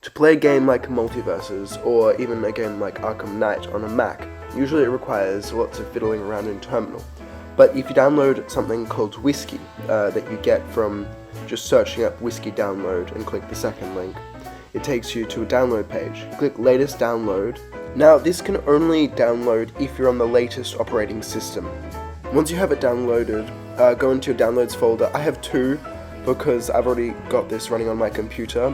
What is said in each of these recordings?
To play a game like Multiversus, or even a game like Arkham Knight on a Mac, usually it requires lots of fiddling around in Terminal. But if you download something called Whiskey, that you get from just searching up Whiskey download and click the second link, it takes you to a download page. Click latest download. Now this can only download if you're on the latest operating system. Once you have it downloaded, go into your downloads folder. I have 2 because I've already got this running on my computer.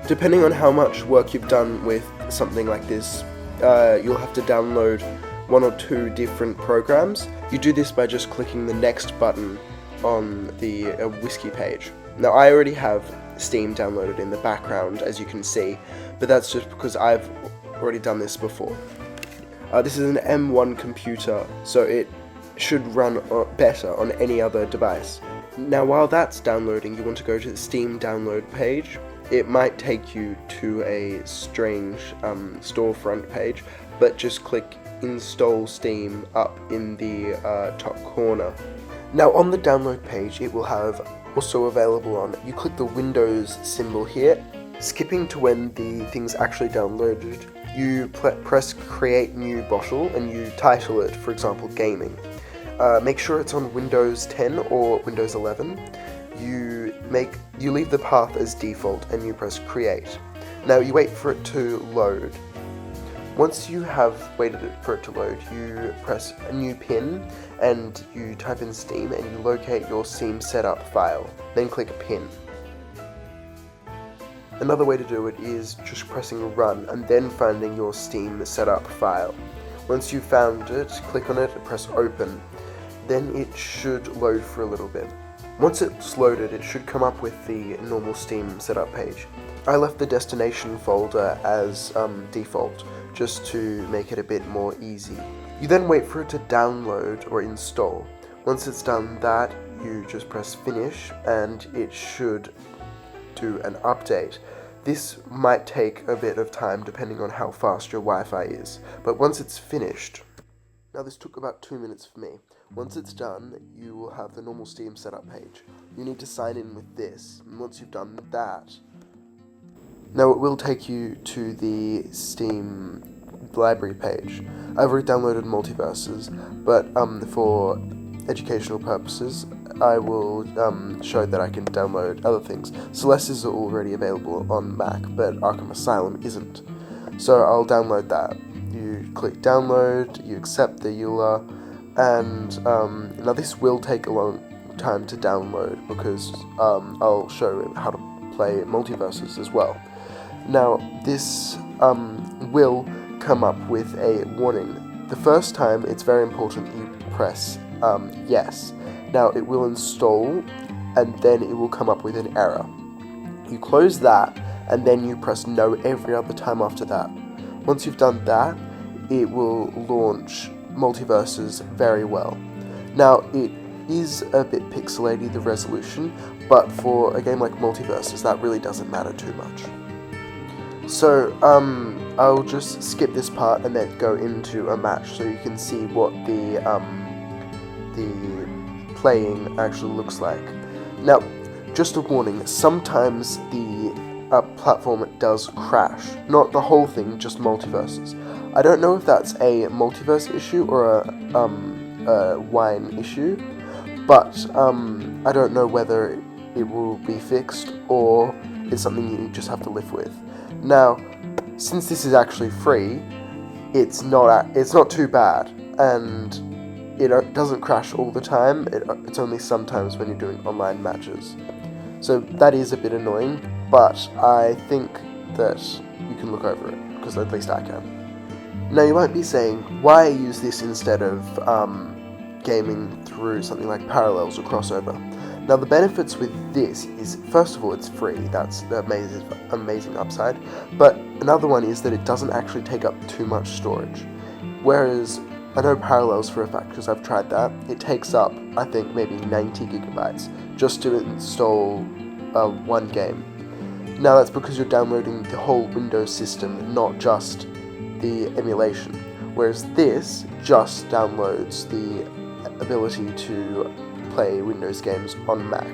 Depending on how much work you've done with something like this, you'll have to download 1 or 2 different programs. You do this by just clicking the next button on the Whiskey page. Now I already have Steam downloaded in the background, as you can see, but that's just because I've already done this before. This is an M1 computer, so it should run better on any other device. Now while that's downloading, you want to go to the Steam download page. It might take you to a strange storefront page, but just click Install Steam up in the top corner. Now on the download page, it will have also available on, you click the Windows symbol here, skipping to when the thing's actually downloaded, you press Create New Bottle and you title it, for example, Gaming. Make sure it's on Windows 10 or Windows 11. You leave the path as default and you press Create. Now you wait for it to load. Once you have waited for it to load, you press a new pin and you type in Steam and you locate your Steam setup file. Then click Pin. Another way to do it is just pressing Run and then finding your Steam setup file. Once you've found it, click on it and press Open. Then it should load for a little bit. Once it's loaded, it should come up with the normal Steam setup page. I left the destination folder as default, just to make it a bit more easy. You then wait for it to download or install. Once it's done that, you just press Finish and it should do an update. This might take a bit of time depending on how fast your Wi-Fi is, but once it's finished, now this took about 2 minutes for me. Once it's done, you will have the normal Steam setup page. You need to sign in with this, and once you've done that, now it will take you to the Steam library page. I've already downloaded Multiversus, but for educational purposes, I will show that I can download other things. Celeste is already available on Mac, but Arkham Asylum isn't. So I'll download that. You click download, you accept the EULA, and now this will take a long time to download because I'll show how to play Multiversus as well. Now this will come up with a warning. The first time, it's very important you press yes. Now it will install and then it will come up with an error. You close that and then you press no every other time after that. Once you've done that, it will launch Multiversus very well. Now it is a bit pixelated, the resolution, but for a game like Multiversus that really doesn't matter too much. So I'll just skip this part and then go into a match so you can see what the playing actually looks like. Now, just a warning, sometimes the platform does crash. Not the whole thing, just Multiversus. I don't know if that's a multiverse issue or a wine issue, but I don't know whether it will be fixed or it's something you just have to live with. Now, since this is actually free, it's not too bad, and it doesn't crash all the time. It's only sometimes when you're doing online matches. So that is a bit annoying, but I think that you can look over it, because at least I can. Now you might be saying, why use this instead of gaming through something like Parallels or Crossover? Now the benefits with this is, first of all, it's free. That's the amazing upside. But another one is that it doesn't actually take up too much storage. Whereas, I know Parallels for a fact because I've tried that, it takes up, I think, maybe 90 gigabytes just to install one game. Now that's because you're downloading the whole Windows system, not just the emulation. Whereas this just downloads the ability to play Windows games on Mac.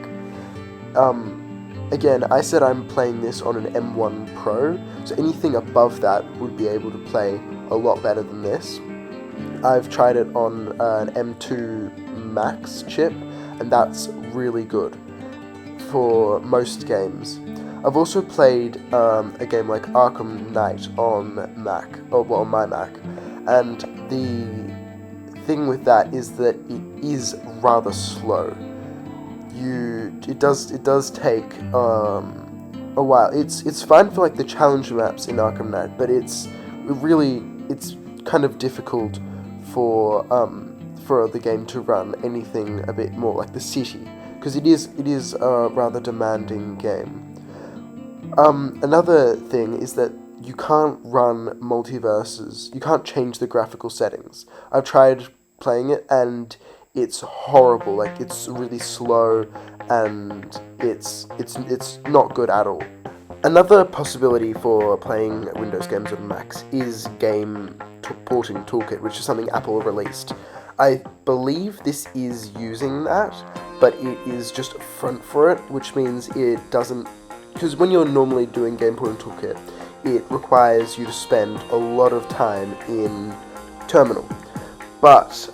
Again, I said I'm playing this on an M1 Pro, so anything above that would be able to play a lot better than this. I've tried it on an M2 Max chip, and that's really good for most games. I've also played a game like Arkham Knight on on my Mac, and the thing with that is that it is rather slow. It does take a while. It's fine for like the challenge maps in Arkham Knight, but it's kind of difficult for the game to run anything a bit more like the city, because it is a rather demanding game. Another thing is that you can't run Multiversus. You can't change the graphical settings. I've tried playing it, and it's horrible. Like, it's really slow, and it's not good at all. Another possibility for playing Windows games on Macs is Game Porting Toolkit, which is something Apple released. I believe this is using that, but it is just a front for it, which means it doesn't... Because when you're normally doing Game Porting Toolkit, it requires you to spend a lot of time in Terminal. But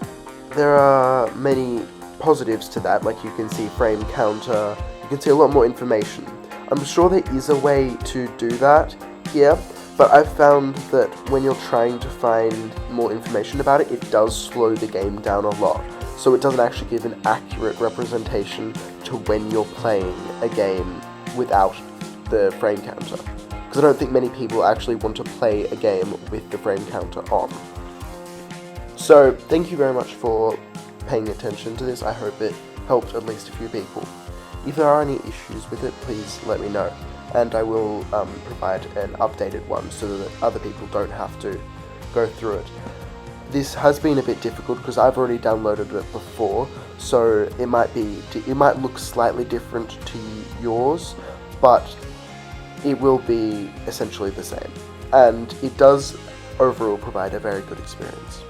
there are many positives to that, like you can see frame counter, you can see a lot more information. I'm sure there is a way to do that here, but I've found that when you're trying to find more information about it, it does slow the game down a lot. So it doesn't actually give an accurate representation to when you're playing a game without the frame counter. Because I don't think many people actually want to play a game with the frame counter on. So, thank you very much for paying attention to this. I hope it helped at least a few people. If there are any issues with it, please let me know, and I will provide an updated one so that other people don't have to go through it. This has been a bit difficult because I've already downloaded it before, so it might look slightly different to yours, but it will be essentially the same, and it does overall provide a very good experience.